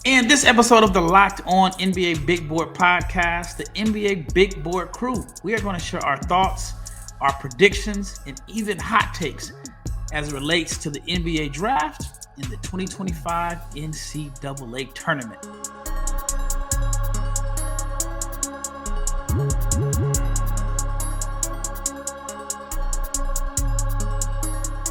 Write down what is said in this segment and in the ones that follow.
In this episode of the Locked On NBA Big Board podcast, the NBA Big Board crew, we are going to share our thoughts, our predictions, and even hot takes as it relates to the NBA Draft and the 2025 NCAA Tournament.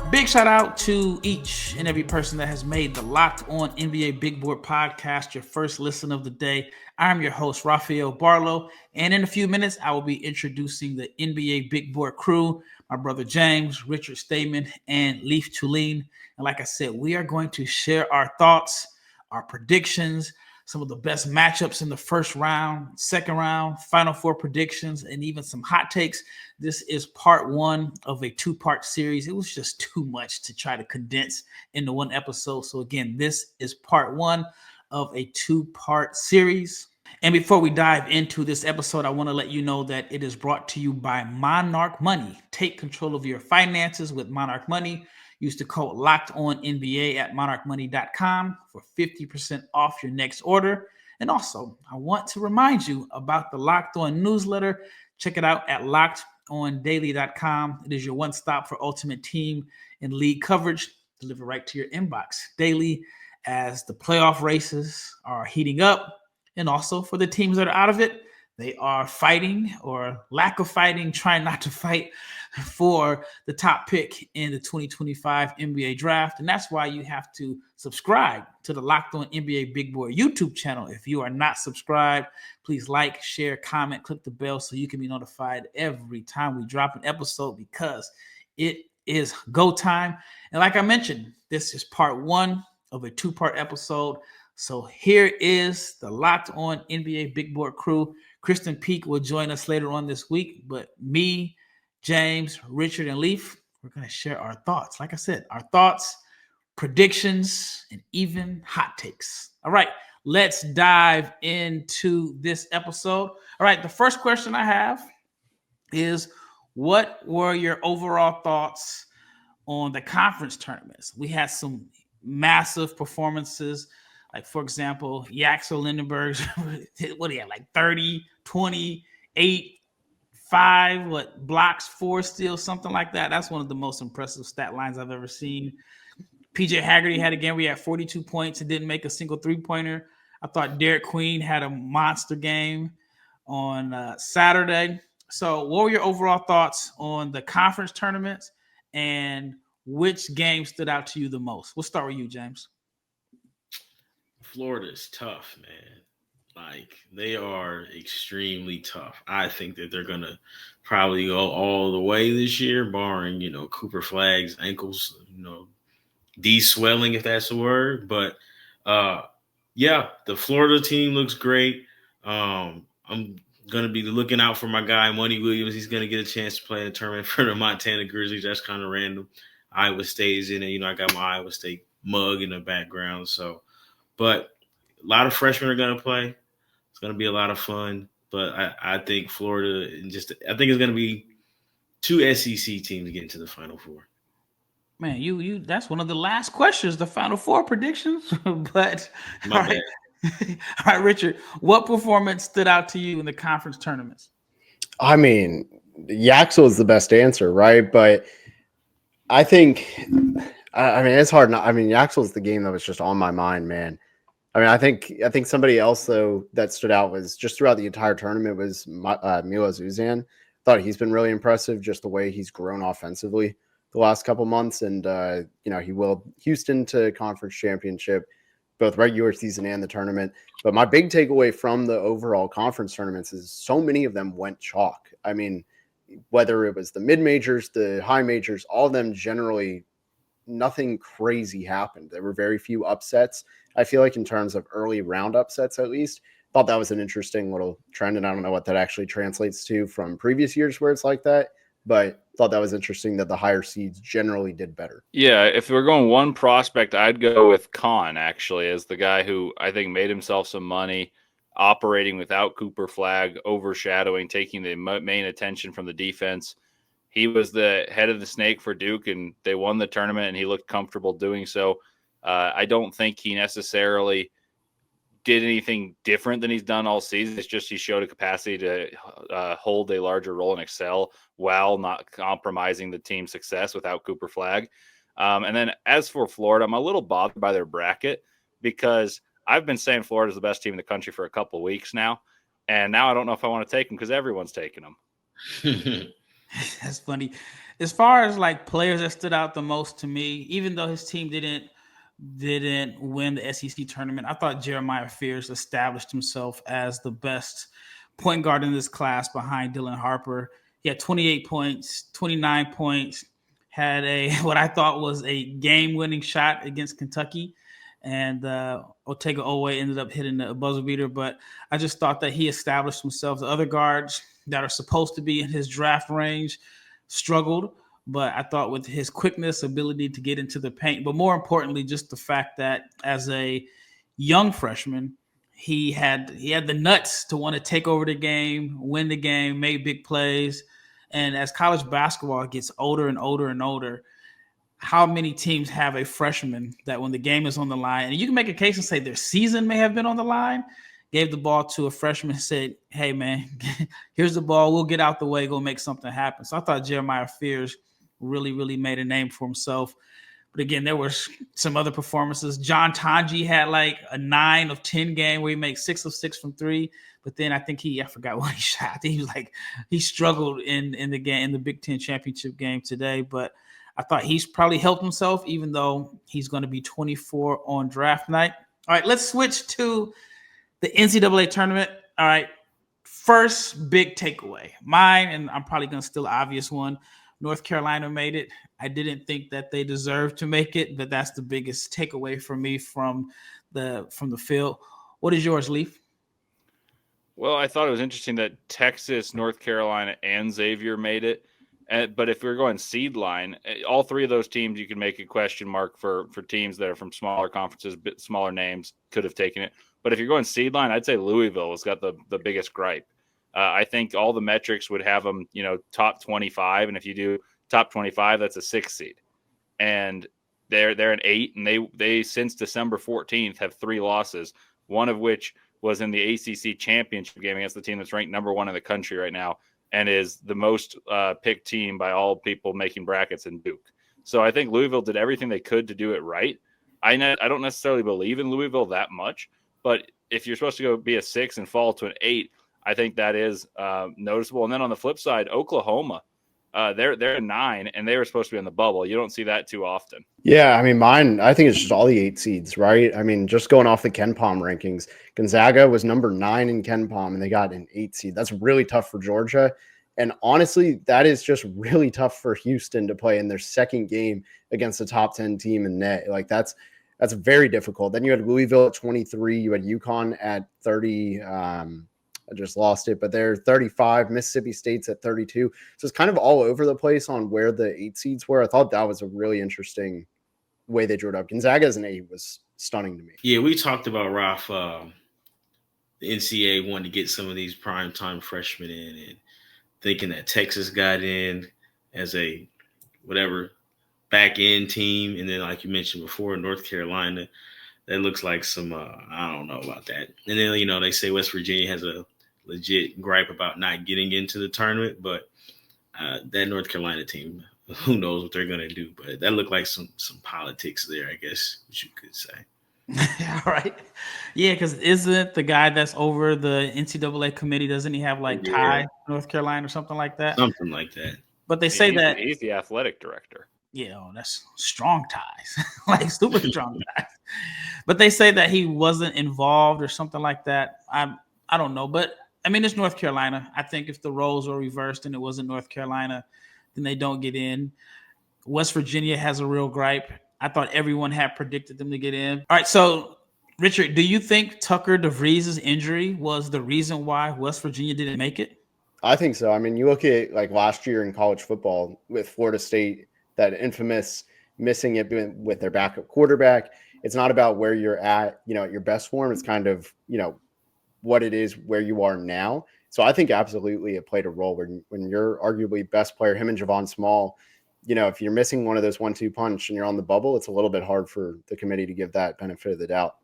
Big shout out to each and every person that has made the Locked On NBA Big Board podcast your first listen of the day. I'm your host, Rafael Barlowe, and in a few minutes, I will be introducing the NBA Big Board crew, my brother James, Richard Stayman, and Leif Thulin. And like I said, we are going to share our thoughts, our predictions, some of the best matchups in the first round, second round, Final Four predictions, and even some hot takes. This is part one of a two-part series. It was just too much to try to condense into one episode. So again, this is part one of a two-part series. And before we dive into this episode, I want to let you know that it is brought to you by Monarch Money. Take control of your finances with Monarch Money. Use the code LOCKEDONNBA at monarchmoney.com for 50% off your next order. And also, I want to remind you about the Locked On newsletter. Check it out at lockedondaily.com. It is your one-stop for ultimate team and league coverage delivered right to your inbox daily as the playoff races are heating up. And also for the teams that are out of it, they are fighting or lack of fighting, trying not to fight for the top pick in the 2025 NBA draft. And that's why you have to subscribe to the Locked On NBA Big Board YouTube channel. If you are not subscribed, please like, share, comment, click the bell so you can be notified every time we drop an episode because it is go time. And like I mentioned, this is part one of a two-part episode. So here is the Locked On NBA Big Board crew. Kristen Peak will join us later on this week, but me, James, Richard, and Leif, we're going to share our thoughts. Like I said, our thoughts, predictions, and even hot takes. All right, let's dive into this episode. All right, the first question I have is, what were your overall thoughts on the conference tournaments? We had some massive performances. Like, for example, Yaxel Lindenberg's, what do you have, like 30, 28, 5, blocks, 4 steals, something like that. That's one of the most impressive stat lines I've ever seen. PJ Haggerty had a game where he had 42 points and didn't make a single three-pointer. I thought Derek Queen had a monster game on Saturday. So what were your overall thoughts on the conference tournaments and which game stood out to you the most? We'll start with you, James. Florida's tough, man. Like, they are extremely tough. I think that they're going to probably go all the way this year, barring, Cooper Flagg's ankles, de-swelling, if that's a word. But, yeah, the Florida team looks great. I'm going to be looking out for my guy, Monty Williams. He's going to get a chance to play in a tournament for the Montana Grizzlies. That's kind of random. Iowa State's in it. I got my Iowa State mug in the background, so. But a lot of freshmen are going to play. It's going to be a lot of fun. But I think Florida I think it's going to be 2 SEC teams getting to the Final Four. Man, you that's one of the last questions, the Final Four predictions. But My bad. All right, Richard, what performance stood out to you in the conference tournaments? I mean, Yaxel is the best answer, right? But I think, it's hard not. Yaxel is the game that was just on my mind, man. I think somebody else, though, that stood out was just throughout the entire tournament was Milo Zuzan. Thought he's been really impressive, just the way he's grown offensively the last couple months. And, he willed Houston to conference championship, both regular season and the tournament. But my big takeaway from the overall conference tournaments is so many of them went chalk. I mean, whether it was the mid-majors, the high majors, all of them generally, nothing crazy happened. There were very few upsets. I feel like in terms of early round upsets, at least, thought that was an interesting little trend, and I don't know what that actually translates to from previous years where it's like that, but thought that was interesting that the higher seeds generally did better. Yeah, if we're going one prospect, I'd go with Kahn, actually, as the guy who I think made himself some money operating without Cooper Flagg, overshadowing, taking the main attention from the defense. He was the head of the snake for Duke, and they won the tournament, and he looked comfortable doing so. I don't think he necessarily did anything different than he's done all season. It's just he showed a capacity to hold a larger role and excel while not compromising the team's success without Cooper Flagg. And then as for Florida, I'm a little bothered by their bracket because I've been saying Florida's the best team in the country for a couple of weeks now. And now I don't know if I want to take them because everyone's taking them. That's funny. As far as like players that stood out the most to me, even though his team didn't win the SEC tournament, I thought Jeremiah Fears established himself as the best point guard in this class behind Dylan Harper. He had 28 points, 29 points, had what I thought was a game-winning shot against Kentucky, and Otega Owe ended up hitting the buzzer beater. But I just thought that he established himself. The other guards that are supposed to be in his draft range struggled, but I thought with his quickness, ability to get into the paint, but more importantly, just the fact that as a young freshman, he had the nuts to want to take over the game, win the game, make big plays. And as college basketball gets older and older and older, how many teams have a freshman that when the game is on the line, and you can make a case and say their season may have been on the line, gave the ball to a freshman and said, hey, man, here's the ball. We'll get out the way, go make something happen. So I thought Jeremiah Fears really, really made a name for himself. But again, there were some other performances. John Tanji had like a 9 of 10 game where he made 6 of 6 from 3. But then I think I forgot what he shot. I think he struggled in the game, in the Big Ten championship game today. But I thought he's probably helped himself, even though he's going to be 24 on draft night. All right, let's switch to the NCAA tournament. All right, first big takeaway. Mine, and I'm probably going to steal an obvious one. North Carolina made it. I didn't think that they deserved to make it, but that's the biggest takeaway for me from the field. What is yours, Leif? Well, I thought it was interesting that Texas, North Carolina, and Xavier made it. But if we're going seed line, all three of those teams, you can make a question mark for teams that are from smaller conferences, bit smaller names, could have taken it. But if you're going seed line, I'd say Louisville has got the biggest gripe. I think all the metrics would have them, top 25. And if you do top 25, that's a 6 seed. And they're an 8, and they since December 14th have 3 losses, one of which was in the ACC championship game against the team that's ranked number 1 in the country right now and is the most picked team by all people making brackets in Duke. So I think Louisville did everything they could to do it right. I don't necessarily believe in Louisville that much, but if you're supposed to go be a 6 and fall to an 8, I think that is noticeable. And then on the flip side, Oklahoma, they're a 9, and they were supposed to be on the bubble. You don't see that too often. Yeah, I mean, mine, I think it's just all the 8 seeds, right? I mean, just going off the KenPom rankings, Gonzaga was number 9 in KenPom, and they got an 8 seed. That's really tough for Georgia. And honestly, that is just really tough for Houston to play in their second game against a top 10 team in net. Like that's very difficult. Then you had Louisville at 23, you had UConn at 30. I just lost it, but they're 35. Mississippi State's at 32. So it's kind of all over the place on where the 8 seeds were. I thought that was a really interesting way they drew it up. Gonzaga as an 8 was stunning to me. Yeah, we talked about Rafa. The NCAA wanted to get some of these primetime freshmen in, and thinking that Texas got in as a whatever back end team, and then like you mentioned before, North Carolina, that looks like some I don't know about that. And then they say West Virginia has a legit gripe about not getting into the tournament, but that North Carolina team, who knows what they're gonna do? But that looked like some politics there, I guess, what you could say. All right. Yeah, because isn't the guy that's over the NCAA committee, doesn't he have like tie North Carolina or something like that? Something like that. But they say that he's the athletic director. Yeah, that's strong ties, like super strong ties. But they say that he wasn't involved or something like that. I don't know, but I mean, it's North Carolina. I think if the roles were reversed and it wasn't North Carolina, then they don't get in. West Virginia has a real gripe. I thought everyone had predicted them to get in. All right, so Richard, do you think Tucker DeVries' injury was the reason why West Virginia didn't make it? I think so. I mean, you look at like last year in college football with Florida State, that infamous missing it with their backup quarterback. It's not about where you're at, at your best form. It's kind of, what it is where you are now. So I think absolutely it played a role when you're arguably best player, him and Javon Small, if you're missing one of those 1-2 punch and you're on the bubble, it's a little bit hard for the committee to give that benefit of the doubt.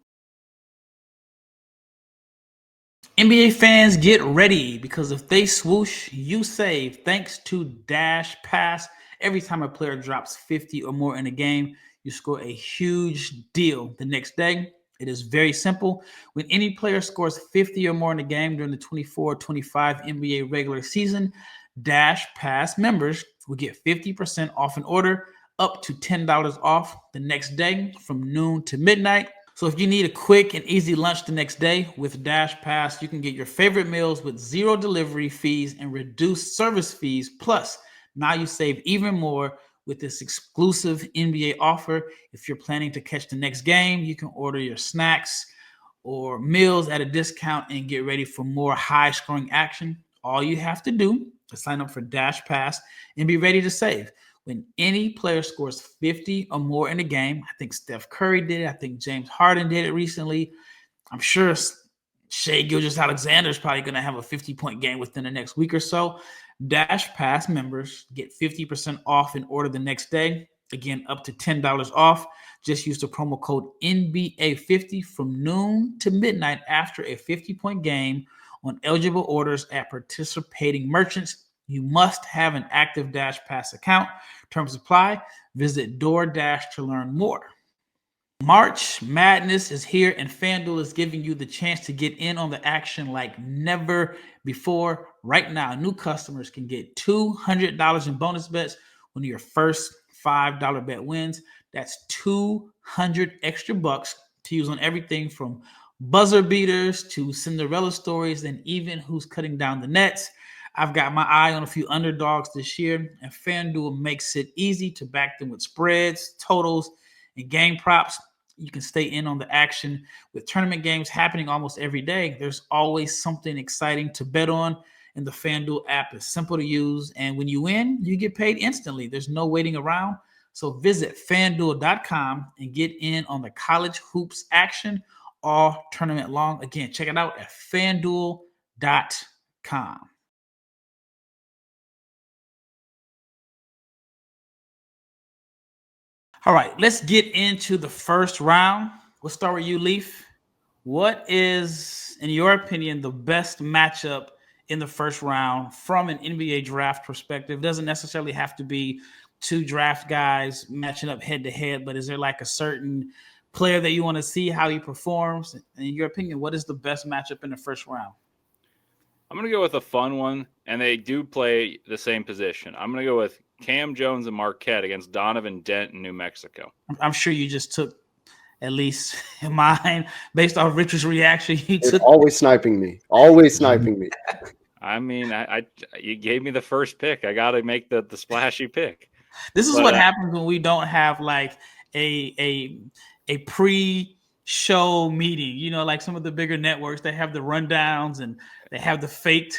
NBA fans, get ready, because if they swoosh, you save. Thanks to Dash Pass, every time a player drops 50 or more in a game, you score a huge deal the next day. It is very simple. When any player scores 50 or more in a game during the 24-25 NBA regular season, Dash Pass members will get 50% off an order, up to $10 off the next day from noon to midnight. So if you need a quick and easy lunch the next day, with Dash Pass, you can get your favorite meals with zero delivery fees and reduced service fees. Plus, now you save even more with this exclusive NBA offer. If you're planning to catch the next game, you can order your snacks or meals at a discount and get ready for more high-scoring action. All you have to do is sign up for Dash Pass and be ready to save. When any player scores 50 or more in a game, I think Steph Curry did it. I think James Harden did it recently. I'm sure Shai Gilgeous-Alexander is probably going to have a 50-point game within the next week or so. Dash Pass members get 50% off an order the next day. Again, up to $10 off. Just use the promo code NBA50 from noon to midnight after a 50-point game on eligible orders at participating merchants. You must have an active Dash Pass account. Terms apply. Visit DoorDash to learn more. March Madness is here, and FanDuel is giving you the chance to get in on the action like never before. Right now, new customers can get $200 in bonus bets when your first $5 bet wins. That's 200 extra bucks to use on everything from buzzer beaters to Cinderella stories and even who's cutting down the nets. I've got my eye on a few underdogs this year, and FanDuel makes it easy to back them with spreads, totals, and game props. You can stay in on the action with tournament games happening almost every day. There's always something exciting to bet on, and the FanDuel app is simple to use. And when you win, you get paid instantly. There's no waiting around. So visit FanDuel.com and get in on the college hoops action all tournament long. Again, check it out at FanDuel.com. All right, let's get into the first round. We'll start with you, Leif. What is, in your opinion, the best matchup in the first round from an NBA draft perspective? It doesn't necessarily have to be two draft guys matching up head to head, but is there like a certain player that you want to see how he performs? In your opinion, what is the best matchup in the first round? I'm going to go with a fun one, and they do play the same position. I'm going to go with Cam Jones and Marquette against Donovan Dent in New Mexico. I'm sure you just took, at least in mine, based off Richard's reaction, always sniping me. Always sniping me. I mean, you gave me the first pick. I got to make the splashy pick. This is what happens when we don't have like a pre-show meeting. You know, like some of the bigger networks, they have the rundowns and they have the fake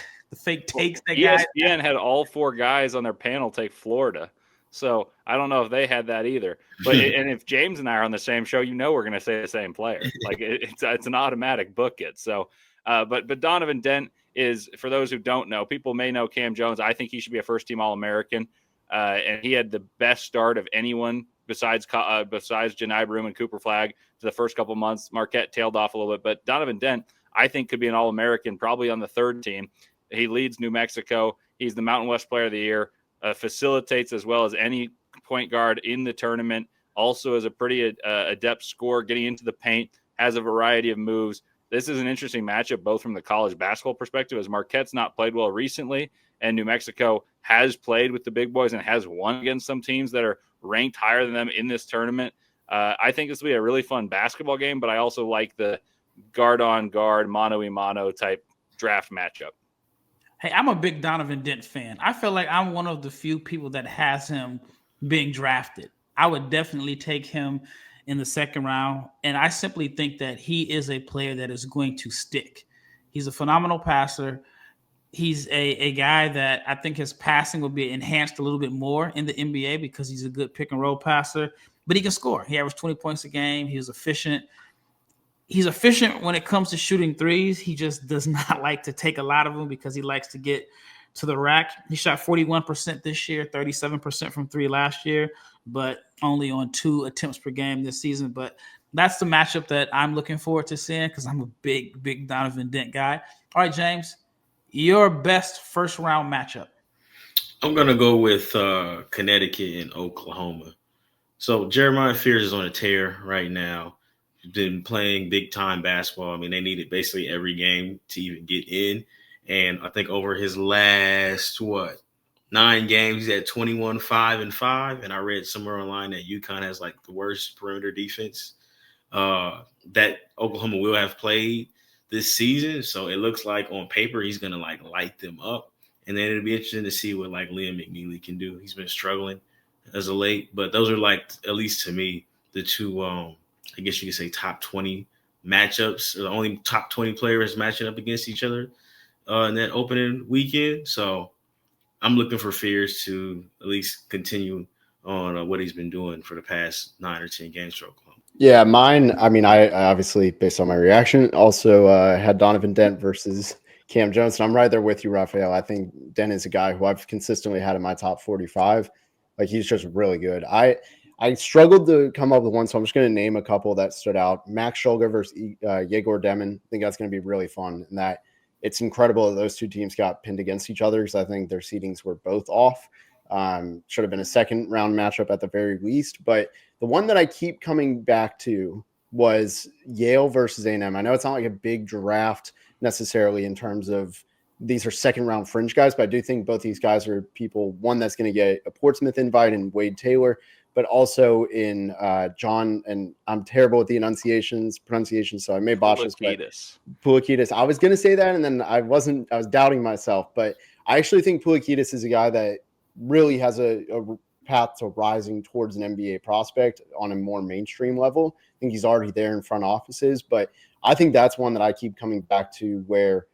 takes. That ESPN had all four guys on their panel take Florida, so I don't know if they had that either. But and if James and I are on the same show, you know we're going to say the same player. Like it's an automatic book it. So, but Donovan Dent is, for those who don't know, people may know Cam Jones. I think he should be a first-team All-American, and he had the best start of anyone besides Janai Broom and Cooper Flagg for the first couple months. Marquette tailed off a little bit, but Donovan Dent, I think, could be an All-American, probably on the third team. He leads New Mexico. He's the Mountain West Player of the Year, facilitates as well as any point guard in the tournament, also is a pretty adept scorer getting into the paint, has a variety of moves. This is an interesting matchup, both from the college basketball perspective, as Marquette's not played well recently, and New Mexico has played with the big boys and has won against some teams that are ranked higher than them in this tournament. I think this will be a really fun basketball game, but I also like the guard-on-guard, mano-a-mano type draft matchup. Hey, I'm a big Donovan Dent fan. I feel like I'm one of the few people that has him being drafted. I would definitely take him in the second round, and I simply think that he is a player that is going to stick. He's a phenomenal passer. He's a guy that I think his passing will be enhanced a little bit more in the NBA because he's a good pick-and-roll passer, but he can score. He averaged 20 points a game. He was efficient. He's efficient when it comes to shooting threes. He just does not like to take a lot of them because he likes to get to the rack. He shot 41% this year, 37% from three last year, but only on 2 attempts per game this season. But that's the matchup that I'm looking forward to seeing because I'm a big Donovan Dent guy. All right, James, your best first round matchup. I'm gonna go with Connecticut and Oklahoma. So Jeremiah Fears is on a tear right now. He's been playing big time basketball. I mean, they needed basically every game to even get in. And I think over his last 9 games, he's had 21, 5, and 5. And I read somewhere online that UConn has like the worst perimeter defense that Oklahoma will have played this season. So it looks like on paper he's gonna like light them up. And then it'll be interesting to see what like Liam McNeely can do. He's been struggling as of late, but those are like, at least to me, the two I guess you could say top 20 matchups, or the only top 20 players matching up against each other in that opening weekend. So I'm looking for Fears to at least continue on what he's been doing for the past 9 or 10 games for Oklahoma. Yeah, mine, I mean, I obviously, based on my reaction, also had Donovan Dent versus Cam Jones. And I'm right there with you, Rafael. I think Dent is a guy who I've consistently had in my top 45. Like, he's just really good. I struggled to come up with one, so I'm just going to name a couple that stood out. Max Shulga versus Yegor Demon. I think that's going to be really fun. And that it's incredible that those two teams got pinned against each other because I think their seedings were both off. Should have been a second round matchup at the very least. But the one that I keep coming back to was Yale versus A&M. I know it's not like a big draft necessarily in terms of these are second round fringe guys, but I do think both these guys are people, one that's going to get a Portsmouth invite in Wade Taylor, but also in John, and I'm terrible with the pronunciation, so I may botch this. Poulikitis. I was going to say that, and then I was doubting myself, but I actually think Poulikitis is a guy that really has a path to rising towards an NBA prospect on a more mainstream level. I think he's already there in front offices, but I think that's one that I keep coming back to where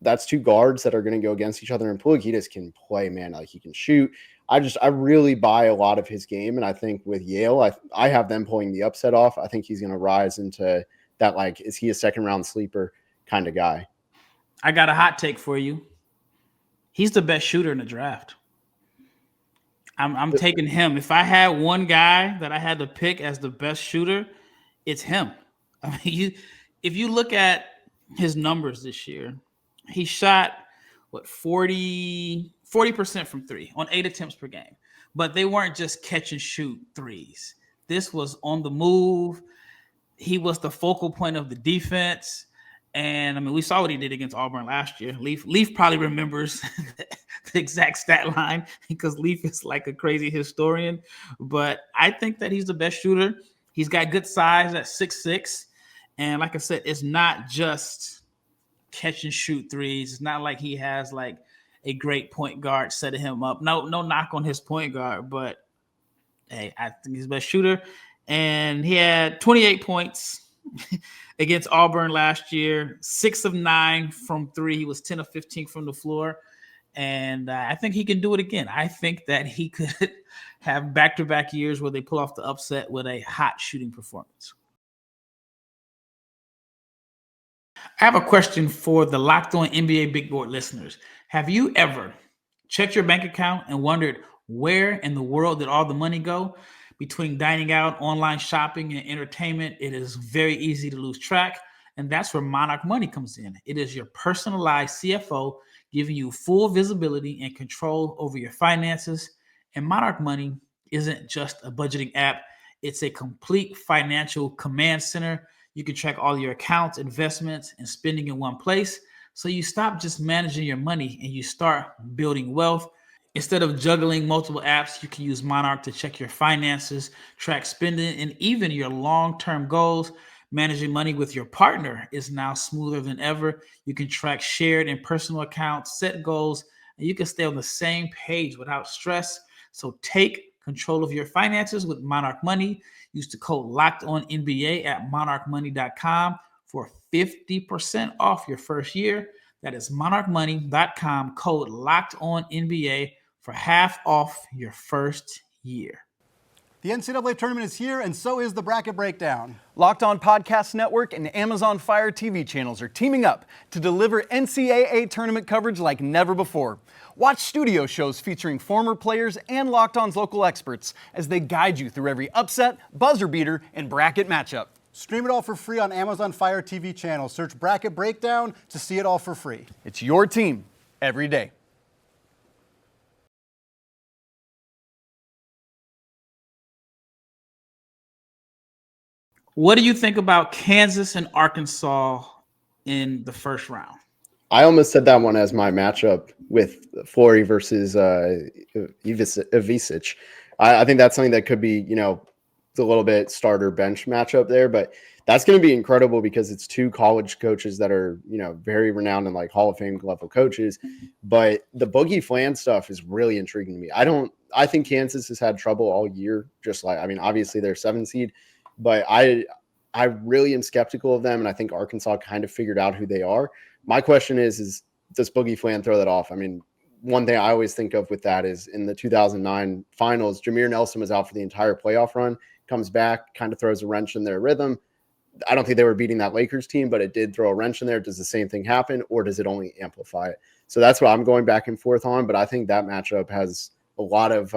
that's two guards that are going to go against each other, and Poulikitis can play, man. Like, he can shoot. I really buy a lot of his game, and I think with Yale, I have them pulling the upset off. I think he's going to rise into that, like, is he a second-round sleeper kind of guy? I got a hot take for you. He's the best shooter in the draft. I'm taking him. If I had one guy that I had to pick as the best shooter, it's him. I mean, if you look at his numbers this year, he shot 40% from three on 8 attempts per game. But they weren't just catch and shoot threes. This was on the move. He was the focal point of the defense. And I mean, we saw what he did against Auburn last year. Leif probably remembers the exact stat line because Leif is like a crazy historian. But I think that he's the best shooter. He's got good size at 6'6". And like I said, it's not just catch and shoot threes. It's not like he has like a great point guard setting him up. No knock on his point guard, but hey, I think he's the best shooter. And he had 28 points against Auburn last year, 6 of 9 from 3. He was 10 of 15 from the floor. And I think he can do it again. I think that he could have back-to-back years where they pull off the upset with a hot shooting performance. I have a question for the Locked On NBA Big Board listeners. Have you ever checked your bank account and wondered where in the world did all the money go? Between dining out, online shopping, and entertainment, it is very easy to lose track. And that's where Monarch Money comes in. It is your personalized CFO giving you full visibility and control over your finances. And Monarch Money isn't just a budgeting app. It's a complete financial command center. You can track all your accounts, investments, and spending in one place. So you stop just managing your money and you start building wealth. Instead of juggling multiple apps, you can use Monarch to check your finances, track spending, and even your long-term goals. Managing money with your partner is now smoother than ever. You can track shared and personal accounts, set goals, and you can stay on the same page without stress. So take control of your finances with Monarch Money. Use the code LOCKEDONNBA at monarchmoney.com for 50% off your first year. That is monarchmoney.com, code LOCKEDONNBA for half off your first year. The NCAA Tournament is here, and so is the Bracket Breakdown. Locked On Podcast Network and Amazon Fire TV channels are teaming up to deliver NCAA Tournament coverage like never before. Watch studio shows featuring former players and Locked On's local experts as they guide you through every upset, buzzer beater, and bracket matchup. Stream it all for free on Amazon Fire TV channel. Search Bracket Breakdown to see it all for free. It's your team every day. What do you think about Kansas and Arkansas in the first round? I almost said that one as my matchup with Flory versus Ivisic. I think that's something that could be, it's a little bit starter bench matchup there, but that's going to be incredible because it's two college coaches that are, very renowned and like Hall of Fame level coaches. But the Boogie Flan stuff is really intriguing to me. I think Kansas has had trouble all year. Obviously they're 7 seed, but I really am skeptical of them. And I think Arkansas kind of figured out who they are. My question is does Boogie Flan throw that off? I mean, one thing I always think of with that is in the 2009 finals, Jameer Nelson was out for the entire playoff run, comes back, kind of throws a wrench in their rhythm. I don't think they were beating that Lakers team, but it did throw a wrench in there. Does the same thing happen, or does it only amplify it? So that's what I'm going back and forth on, but I think that matchup has a lot of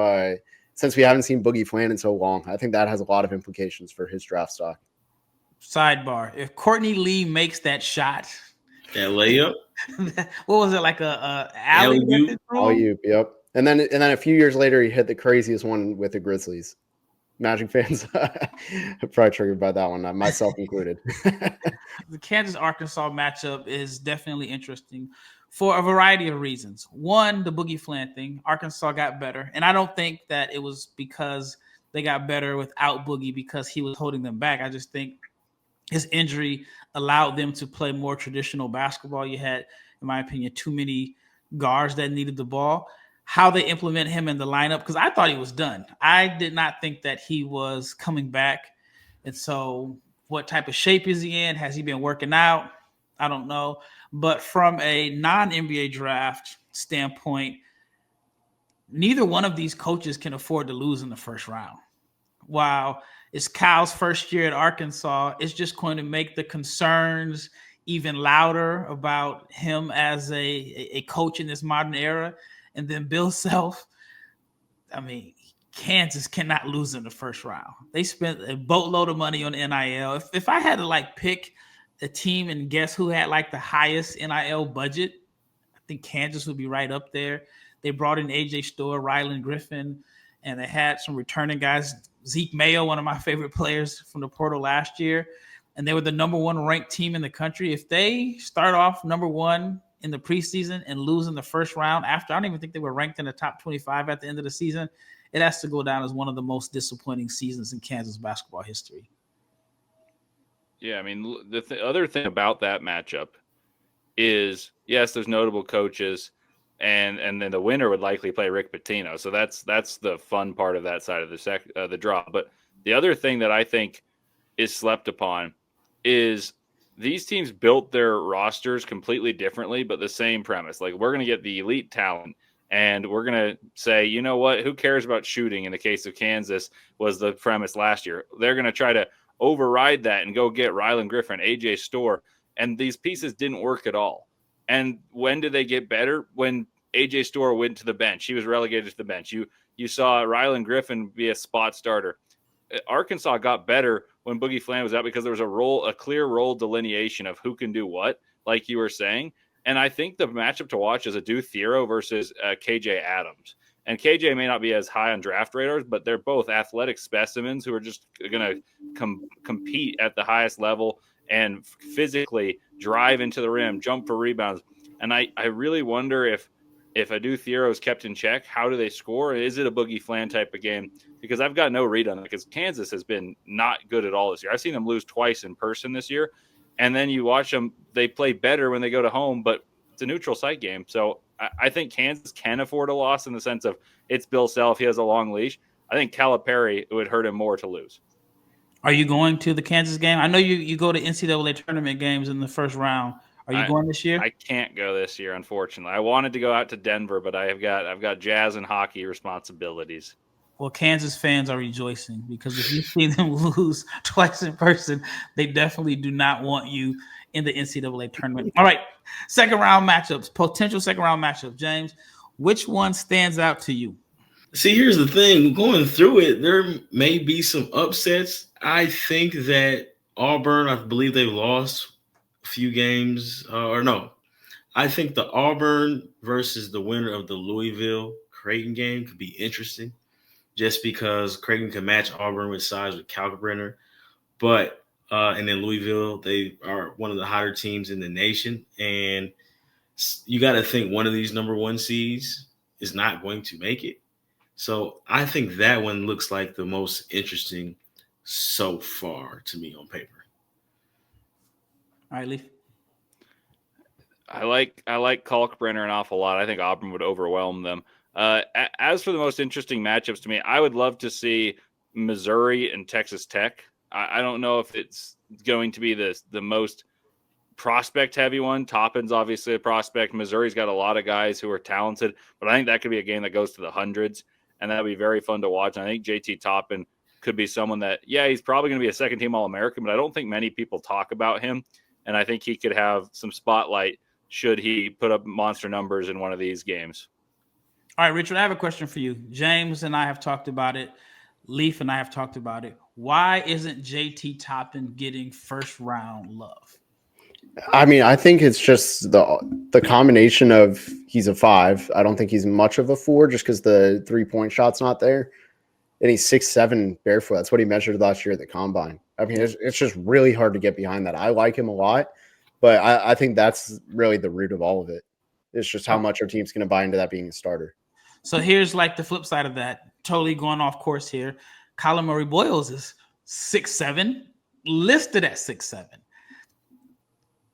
since we haven't seen Boogie Flan in so long, I think that has a lot of implications for his draft stock. Sidebar: if Courtney Lee makes that shot, that layup, what was it, like a alley? Alley-oop, yep. And then a few years later, he hit the craziest one with the Grizzlies. Magic fans are probably triggered by that one, myself included. The Kansas-Arkansas matchup is definitely interesting for a variety of reasons. One, the Boogie Flan thing. Arkansas got better, and I don't think that it was because they got better without Boogie because he was holding them back. I just think his injury allowed them to play more traditional basketball. You had, in my opinion, too many guards that needed the ball. How they implement him in the lineup, because I thought he was done. I did not think that he was coming back. And so what type of shape is he in? Has he been working out? I don't know. But from a non-NBA draft standpoint, neither one of these coaches can afford to lose in the first round. While it's Cal's first year at Arkansas, it's just going to make the concerns even louder about him as a coach in this modern era. And then Bill Self, Kansas cannot lose in the first round. They spent a boatload of money on NIL. If I had to pick a team and guess who had the highest NIL budget, I think Kansas would be right up there. They brought in AJ Storr, Ryland Griffin, and they had some returning guys. Zeke Mayo, one of my favorite players from the portal last year, and they were the number 1 ranked team in the country. If they start off number 1 in the preseason and lose in the first round after, I don't even think they were ranked in the top 25 at the end of the season, it has to go down as one of the most disappointing seasons in Kansas basketball history. Yeah, the other thing about that matchup is, yes, there's notable coaches, and then the winner would likely play Rick Pitino. So that's the fun part of that side of the draw. But the other thing that I think is slept upon is these teams built their rosters completely differently, but the same premise. We're going to get the elite talent, and we're going to say, you know what, who cares about shooting in the case of Kansas was the premise last year. They're going to try to override that and go get Ryland Griffin, AJ Storr, and these pieces didn't work at all. And when did they get better? When AJ Storr went to the bench. He was relegated to the bench. You saw Ryland Griffin be a spot starter. Arkansas got better when Boogie Flan was out because there was a clear role delineation of who can do what, like you were saying. And I think the matchup to watch is Adu Thiero versus KJ Adams. And KJ may not be as high on draft radars, but they're both athletic specimens who are just going to compete at the highest level and physically drive into the rim, jump for rebounds. And I really wonder if Adu Thiero is kept in check, how do they score? Is it a Boogie Flan type of game? Because I've got no read on it, because Kansas has been not good at all this year. I've seen them lose twice in person this year. And then you watch them, they play better when they go to home, but it's a neutral site game. So I think Kansas can afford a loss in the sense of it's Bill Self. He has a long leash. I think Calipari, it would hurt him more to lose. Are you going to the Kansas game? I know you go to NCAA tournament games in the first round. Are you going this year? I can't go this year, unfortunately. I wanted to go out to Denver, but I've got jazz and hockey responsibilities. Well, Kansas fans are rejoicing because if you see them lose twice in person, they definitely do not want you in the NCAA tournament. All right, second round matchups, potential second round matchup. James, which one stands out to you? See, here's the thing. Going through it, there may be some upsets. I think that Auburn, I believe they've lost a few games, or no. I think the Auburn versus the winner of the Louisville Creighton game could be interesting, just because Creighton can match Auburn with size with Kalkbrenner, but and then Louisville, they are one of the hotter teams in the nation, and you got to think one of these number one seeds is not going to make it. So I think that one looks like the most interesting so far to me on paper. All right, Leif. I like Kalkbrenner an awful lot. I think Auburn would overwhelm them. As for the most interesting matchups to me, I would love to see Missouri and Texas Tech. I don't know if it's going to be the most prospect heavy one. Toppin's obviously a prospect. Missouri's got a lot of guys who are talented, but I think that could be a game that goes to the hundreds, and that'd be very fun to watch. And I think JT Toppin could be someone that, he's probably going to be a second team All-American, but I don't think many people talk about him. And I think he could have some spotlight should he put up monster numbers in one of these games. All right, Richard, I have a question for you. James and I have talked about it. Leif and I have talked about it. Why isn't JT Toppin getting first round love? I mean, I think it's just the combination of he's a 5. I don't think he's much of a 4 just because the 3-point shot's not there. And he's 6'7" barefoot. That's what he measured last year at the combine. I mean, it's just really hard to get behind that. I like him a lot, but I think that's really the root of all of it. It's just how much our team's going to buy into that being a starter. So here's like the flip side of that. Totally going off course here. Colin Murray-Boyles is 6'7", listed at 6'7".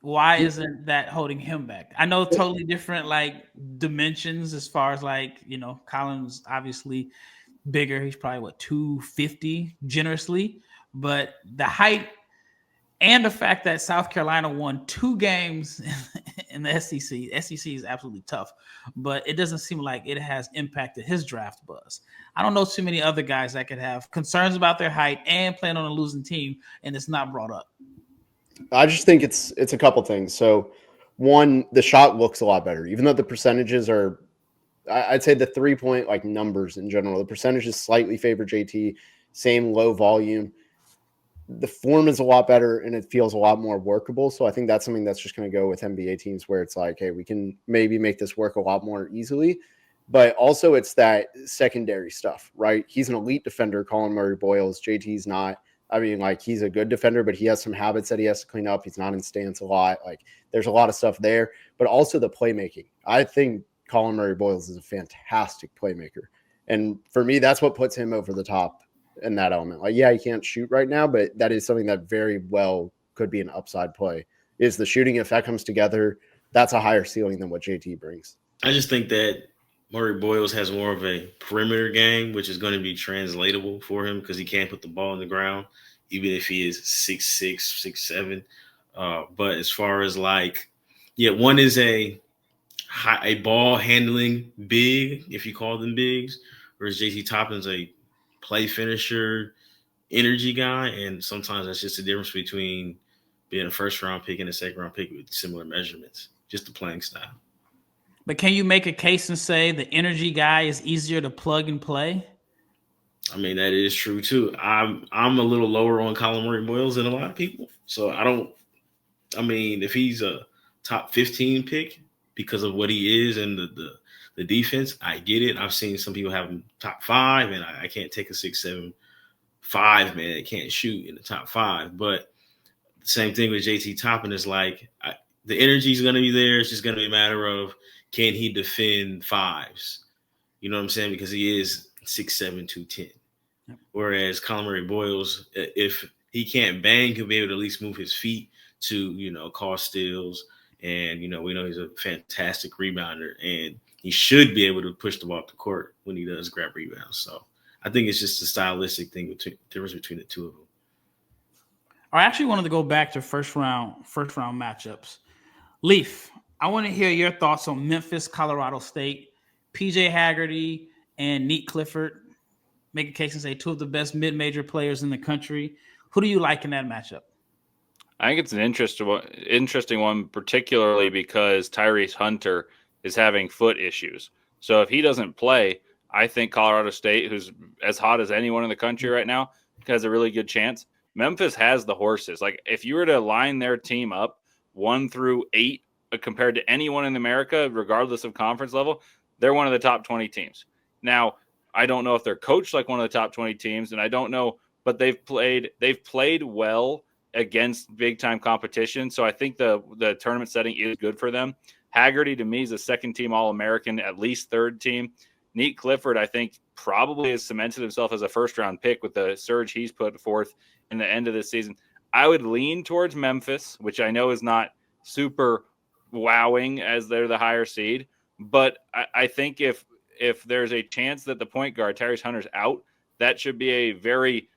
Why isn't that holding him back? I know totally different like dimensions as far as like, Colin's obviously bigger. He's probably 250 generously, but the height and the fact that South Carolina won 2 games in the SEC. SEC is absolutely tough, but it doesn't seem like it has impacted his draft buzz. I don't know too many other guys that could have concerns about their height and playing on a losing team, and it's not brought up. I just think it's a couple things. So, one, the shot looks a lot better, even though the percentages are. I'd say the 3-point like numbers in general, the percentages slightly favor JT. Same low volume. The form is a lot better and it feels a lot more workable. So I think that's something that's just going to go with NBA teams where it's like, hey, we can maybe make this work a lot more easily. But also it's that secondary stuff, right? He's an elite defender, Colin Murray-Boyles. JT's not. I mean, like, he's a good defender, but he has some habits that he has to clean up. He's not in stance a lot. Like, there's a lot of stuff there, but also the playmaking. I think Colin Murray-Boyles is a fantastic playmaker. And for me, that's what puts him over the top in that element. Like, he can't shoot right now, but that is something that very well could be an upside play. Is the shooting, if that comes together, that's a higher ceiling than what JT brings. I just think that Murray-Boyles has more of a perimeter game, which is going to be translatable for him because he can't put the ball on the ground, even if he is 6'6", 6'7". But as far as one is a ball handling big, if you call them bigs, whereas JT Toppin's a play finisher, energy guy, and sometimes that's just the difference between being a first round pick and a second round pick with similar measurements, just the playing style. But can you make a case and say the energy guy is easier to plug and play? I mean, that is true too. I'm a little lower on Colin Murray-Boyles than a lot of people. So if he's a top 15 pick because of what he is and the defense, I get it. I've seen some people have him top 5, and I can't take a 6'7", 5 man that can't shoot in the top 5. But the same thing with JT Toppin is the energy is going to be there. It's just going to be a matter of, can he defend 5s? You know what I'm saying? Because he is 6'7", 210. Yep. Whereas Colin Murray-Boyles, if he can't bang, he'll be able to at least move his feet to, cause steals. And, we know he's a fantastic rebounder. And he should be able to push the ball up the court when he does grab rebounds. So I think it's just a stylistic thing difference between the two of them. I actually wanted to go back to first round matchups. Leif, I want to hear your thoughts on Memphis, Colorado State, PJ Haggerty, and Neat Clifford. Make a case and say 2 of the best mid-major players in the country. Who do you like in that matchup? I think it's an interesting one, particularly because Tyrese Hunter is having foot issues. So if he doesn't play, I think Colorado State, who's as hot as anyone in the country right now, has a really good chance. Memphis has the horses. Like, if you were to line their team up 1 through 8 compared to anyone in America, regardless of conference level, they're one of the top 20 teams. Now, I don't know if they're coached like one of the top 20 teams, and I don't know, but they've played well against big time competition. So I think the tournament setting is good for them. Haggerty to me is a second team All-American, at least third team. Nate Clifford, I think, probably has cemented himself as a first round pick with the surge he's put forth in the end of this season. I would lean towards Memphis, which I know is not super wowing as they're the higher seed. But I think if there's a chance that the point guard, Tyrese Hunter's out, that should be a very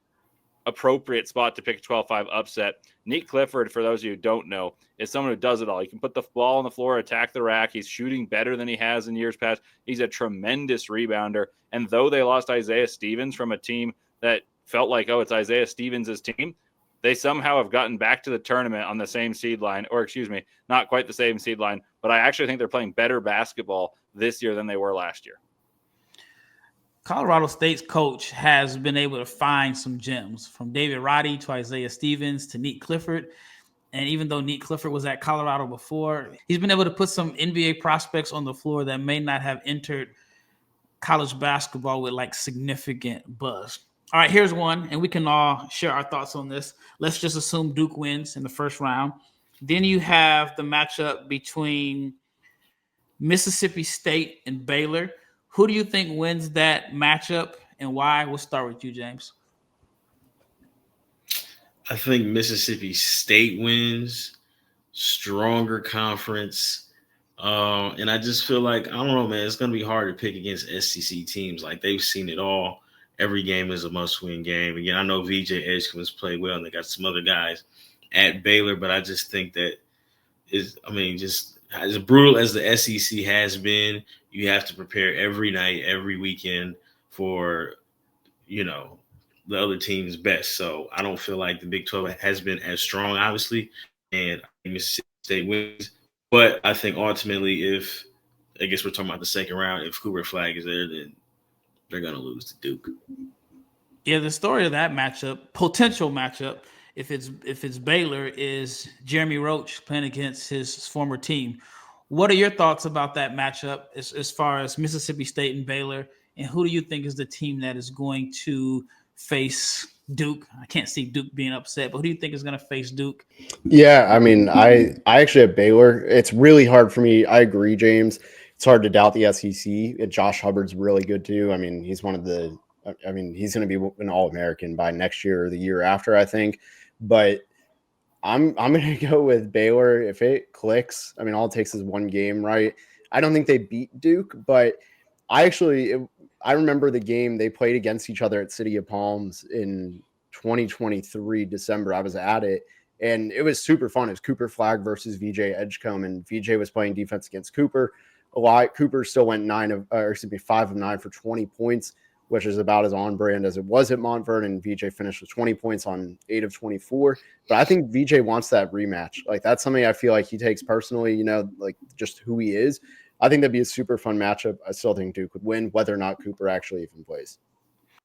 appropriate spot to pick a 12-5 upset. Nate Clifford, for those of you who don't know, is someone who does it all. He can put the ball on the floor, attack the rack. He's shooting better than he has in years past. He's a tremendous rebounder. And though they lost Isaiah Stevens from a team that felt like, oh, it's Isaiah Stevens' team, they somehow have gotten back to the tournament on the same seed line, or excuse me, not quite the same seed line, but I actually think they're playing better basketball this year than they were last year. Colorado State's coach has been able to find some gems, from David Roddy to Isaiah Stevens to Nate Clifford. And even though Nate Clifford was at Colorado before, he's been able to put some NBA prospects on the floor that may not have entered college basketball with like significant buzz. All right, here's one, and we can all share our thoughts on this. Let's just assume Duke wins in the first round. Then you have the matchup between Mississippi State and Baylor. Who do you think wins that matchup and why? We'll start with you, James. I think Mississippi State wins. Stronger conference. And I just feel like, I don't know, man, it's going to be hard to pick against SEC teams. Like, they've seen it all. Every game is a must-win game. Again, I know VJ Edgecombe has played well, and they got some other guys at Baylor, but I just think that just as brutal as the SEC has been, you have to prepare every night, every weekend for, the other team's best. So I don't feel like the Big 12 has been as strong, obviously, and Mississippi State wins. But I think ultimately, I guess we're talking about the second round, if Cooper Flagg is there, then they're going to lose to Duke. Yeah, the story of that potential matchup, if it's Baylor, is Jeremy Roach playing against his former team. What are your thoughts about that matchup as far as Mississippi State and Baylor? And who do you think is the team that is going to face Duke? I can't see Duke being upset, but who do you think is going to face Duke? Yeah, I actually have Baylor. It's really hard for me. I agree, James. It's hard to doubt the SEC. Josh Hubbard's really good too. He's he's going to be an All-American by next year or the year after, I think. But I'm going to go with Baylor. If it clicks, all it takes is one game, right? I don't think they beat Duke, but I remember the game they played against each other at City of Palms in 2023, December. I was at it, and it was super fun. It was Cooper Flagg versus VJ Edgecombe, and VJ was playing defense against Cooper a lot. Cooper still went 5 of 9 for 20 points, which is about as on brand as it was at Montverde, and VJ finished with 20 points on 8 of 24. But I think VJ wants that rematch. Like, that's something I feel like he takes personally, like just who he is. I think that'd be a super fun matchup. I still think Duke would win, whether or not Cooper actually even plays.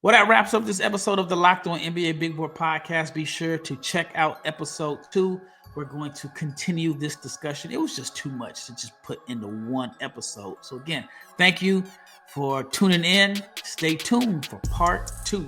Well, that wraps up this episode of the Locked On NBA Big Board Podcast. Be sure to check out episode 2. We're going to continue this discussion. It was just too much to just put into one episode. So again, thank you for tuning in. Stay tuned for part 2.